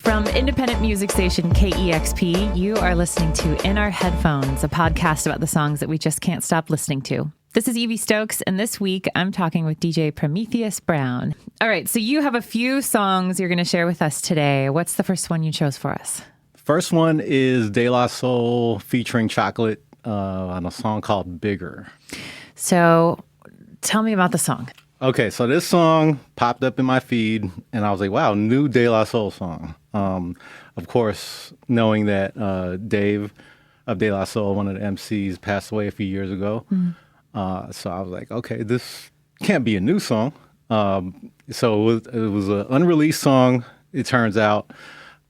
From independent music station KEXP, you are listening to In Our Headphones, a podcast about the songs that we just can't stop listening to. This is Evie Stokes, and this week I'm talking with DJ Prometheus Brown. All right, so you have a few songs you're going to share with us today. What's the first one you chose for us? First one is De La Soul featuring Choklate on a song called Bigger. So tell me about the song. Okay, so this song popped up in my feed, and I was like, wow, new De La Soul song. Of course, knowing that Dave of De La Soul, one of the MCs, passed away a few years ago. So I was like, okay, this can't be a new song. So it was an unreleased song, it turns out,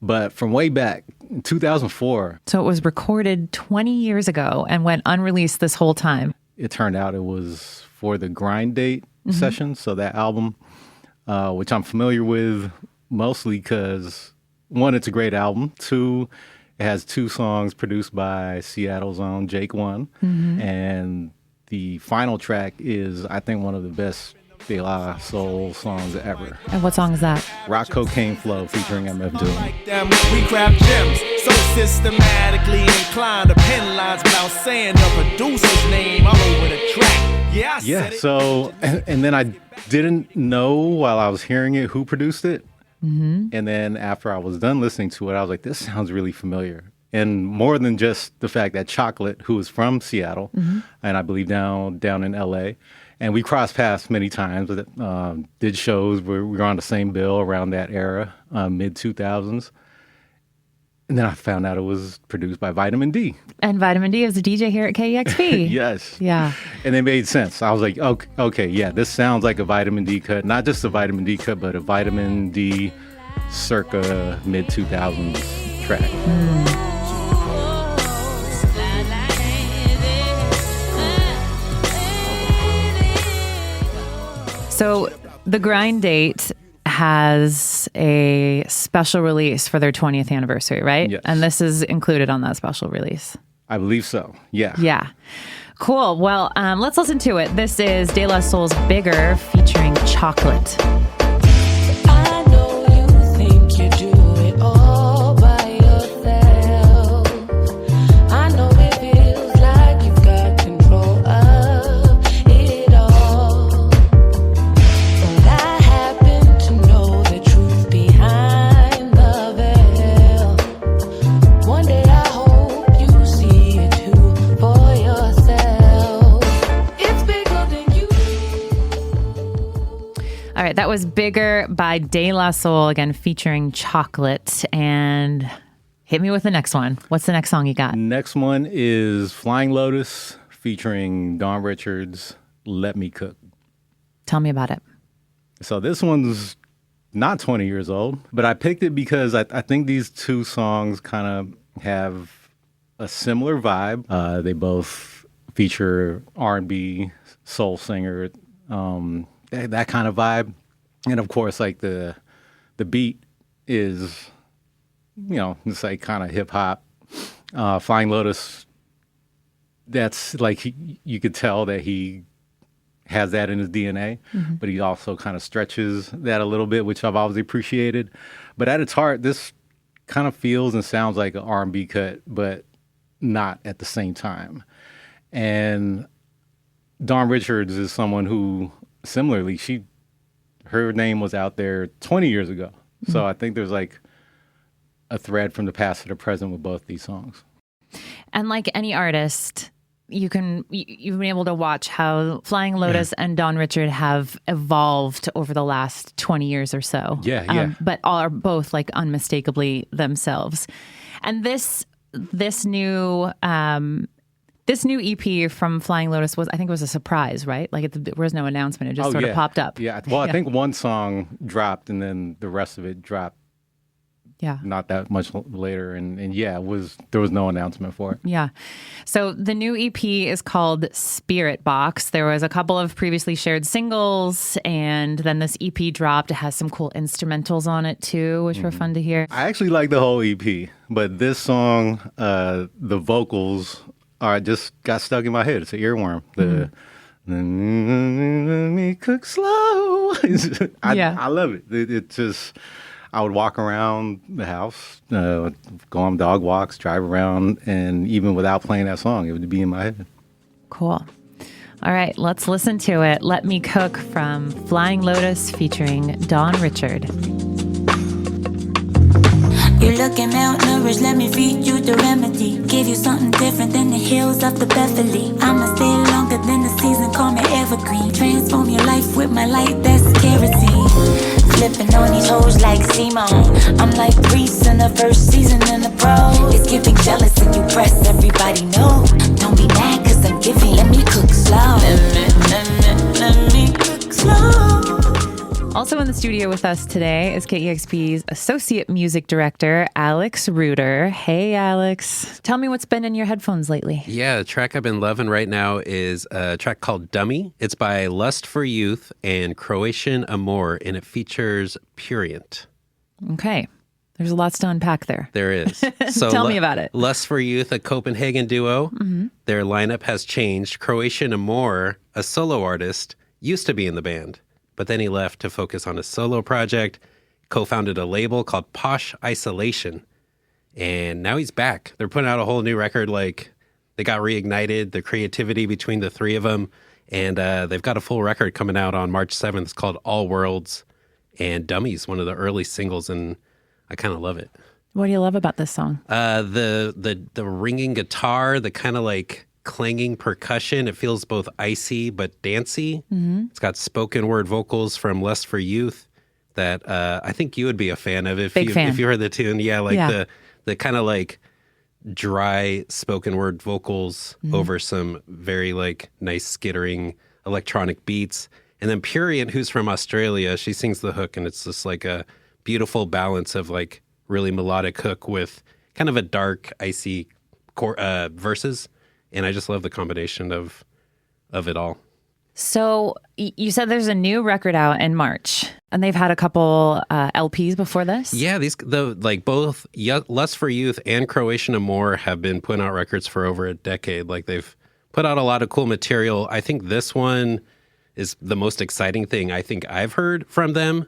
but from way back in 2004. So it was recorded 20 years ago and went unreleased this whole time. It turned out it was for the Grind Date session, so that album, which I'm familiar with mostly because, one, it's a great album. Two, it has two songs produced by Seattle's own Jake One. And the final track is, I think, one of the best De La Soul songs ever. And what song is that? Rock Cocaine Flow featuring MF Doom. Like them, we grab gems, so systematically inclined to pen lines without saying the producer's name all over the track. Yeah, so, and then I didn't know while I was hearing it who produced it. And then after I was done listening to it, I was like, this sounds really familiar. And more than just the fact that Choklate, who is from Seattle, and I believe down in L.A., and we crossed paths many times, did shows where we were on the same bill around that era, mid-2000s. And then I found out it was produced by Vitamin D. And Vitamin D is a DJ here at KEXP. Yes. Yeah. And it made sense. I was like, okay, yeah, this sounds like a Vitamin D cut. Not just a Vitamin D cut, but a Vitamin D circa mid-2000s track. So the Grind Date has a special release for their 20th anniversary, right? Yes. And this is included on that special release. I believe so. Yeah. Yeah. Cool. Well, let's listen to it. This is De La Soul's Bigger featuring Choklate. I know you think you do it all by yourself. I know it feels like you've got control of it all. But I happen to know the truth behind the veil. One day I hope you see it too for yourself. It's bigger than you. All right. That was Bigger by De La Soul, again, featuring Choklate. And hit me with the next one. What's the next song you got? Next one is Flying Lotus featuring Dawn Richards, Let Me Cook. Tell me about it. So this one's not 20 years old, but I picked it because I think these two songs kind of have a similar vibe. They both feature R&B, soul singer, that kind of vibe. And of course, like the beat is, it's like kind of hip hop. Flying Lotus, that's like, you could tell that he has that in his DNA, but he also kind of stretches that a little bit, which I've always appreciated. But at its heart, this kind of feels and sounds like an R&B cut, but not at the same time. And Dawn Richards is someone who, similarly, her name was out there 20 years ago. So I think there's like a thread from the past to the present with both these songs. And like any artist, you've been able to watch how Flying Lotus and Dawn Richard have evolved over the last 20 years or so. Yeah. But are both like unmistakably themselves. And this new EP from Flying Lotus I think it was a surprise, right? Like there was no announcement. It just sort of popped up. Yeah. Well, I think one song dropped and then the rest of it dropped. Yeah. Not that much later. And there was no announcement for it. Yeah. So the new EP is called Spirit Box. There was a couple of previously shared singles, and then this EP dropped. It has some cool instrumentals on it too, which were fun to hear. I actually like the whole EP, but this song, the vocals just got stuck in my head. It's an earworm. Let me cook slow. I love it. It just... I would walk around the house, go on dog walks, drive around, and even without playing that song, it would be in my head. Cool. All right, let's listen to it. Let Me Cook from Flying Lotus featuring Dawn Richard. You're looking malnourished, let me feed you the remedy. Give you something different than the hills of the Beverly. I'ma stay longer than the season, call me evergreen. Transform your life with my light, that's kerosene. Flipping on these hoes like Simone. I'm like Reese in the first season in the pro. It's giving jealous and you press, everybody know. Don't be mad cause I'm giving, let me cook slow. Let me cook slow. Also in the studio with us today is KEXP's Associate Music Director, Alex Reuter. Hey, Alex. Tell me what's been in your headphones lately. Yeah, the track I've been loving right now is a track called Dummy. It's by Lust for Youth and Croatian Amor, and it features Purient. Okay. There's lots to unpack there. There is. So Tell me about it. Lust for Youth, a Copenhagen duo. Mm-hmm. Their lineup has changed. Croatian Amor, a solo artist, used to be in the band. But then he left to focus on a solo project, co-founded a label called Posh Isolation, and now he's back. They're putting out a whole new record, like they got reignited, the creativity between the three of them, and they've got a full record coming out on March 7th. It's called All Worlds, and Dummy's one of the early singles, and I kind of love it. What do you love about this song? The ringing guitar, the kind of like clanging percussion. It feels both icy but dancey. Mm-hmm. It's got spoken word vocals from Lust for Youth that I think you would be a fan of if you heard the tune. Yeah, like the kind of like dry spoken word vocals over some very like nice skittering electronic beats. And then Purient, who's from Australia, she sings the hook, and it's just like a beautiful balance of like really melodic hook with kind of a dark, icy verses. And I just love the combination of it all. So you said there's a new record out in March, and they've had a couple LPs before this? Yeah, both Lust for Youth and Croatian Amor have been putting out records for over a decade. Like they've put out a lot of cool material. I think this one is the most exciting thing I think I've heard from them.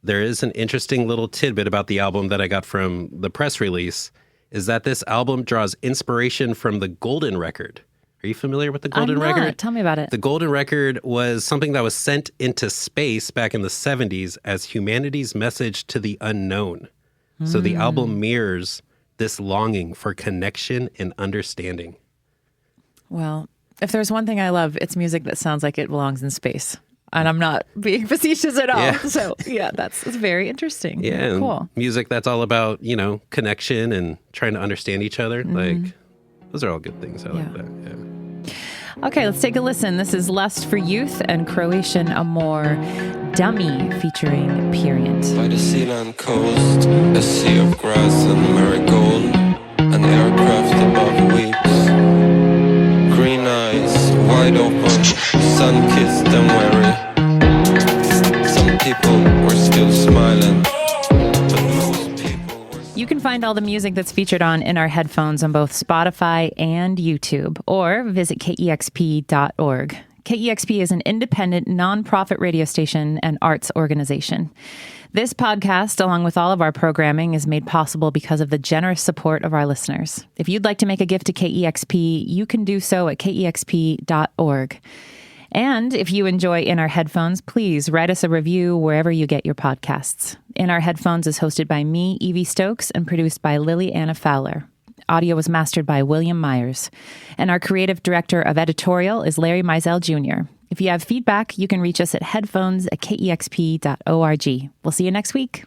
There is an interesting little tidbit about the album that I got from the press release, is that this album draws inspiration from the Golden Record. Are you familiar with the Golden Record? Tell me about it. The Golden Record was something that was sent into space back in the 70s as humanity's message to the unknown. So the album mirrors this longing for connection and understanding. Well, if there's one thing I love, it's music that sounds like it belongs in space. And I'm not being facetious at all. Yeah. So, yeah, it's very interesting. Yeah, cool. Music that's all about, connection and trying to understand each other. Like, those are all good things. I like that. Yeah. Okay, let's take a listen. This is Lust for Youth and Croatian Amor, Dummy featuring Purient. By the Sealand coast, a sea of grass and marigold, an aircraft above weeps. Green eyes, wide open, sun-kissed and weary. Some people were still smiling, but most people were... You can find all the music that's featured on In Our Headphones on both Spotify and YouTube, or visit KEXP.org. KEXP is an independent, nonprofit radio station and arts organization. This podcast, along with all of our programming, is made possible because of the generous support of our listeners. If you'd like to make a gift to KEXP, you can do so at KEXP.org. And if you enjoy In Our Headphones, please write us a review wherever you get your podcasts. In Our Headphones is hosted by me, Evie Stokes, and produced by Lilly Anna Fowler. Audio was mastered by William Myers. And our creative director of editorial is Larry Mizell Jr. If you have feedback, you can reach us at headphones@kexp.org. We'll see you next week.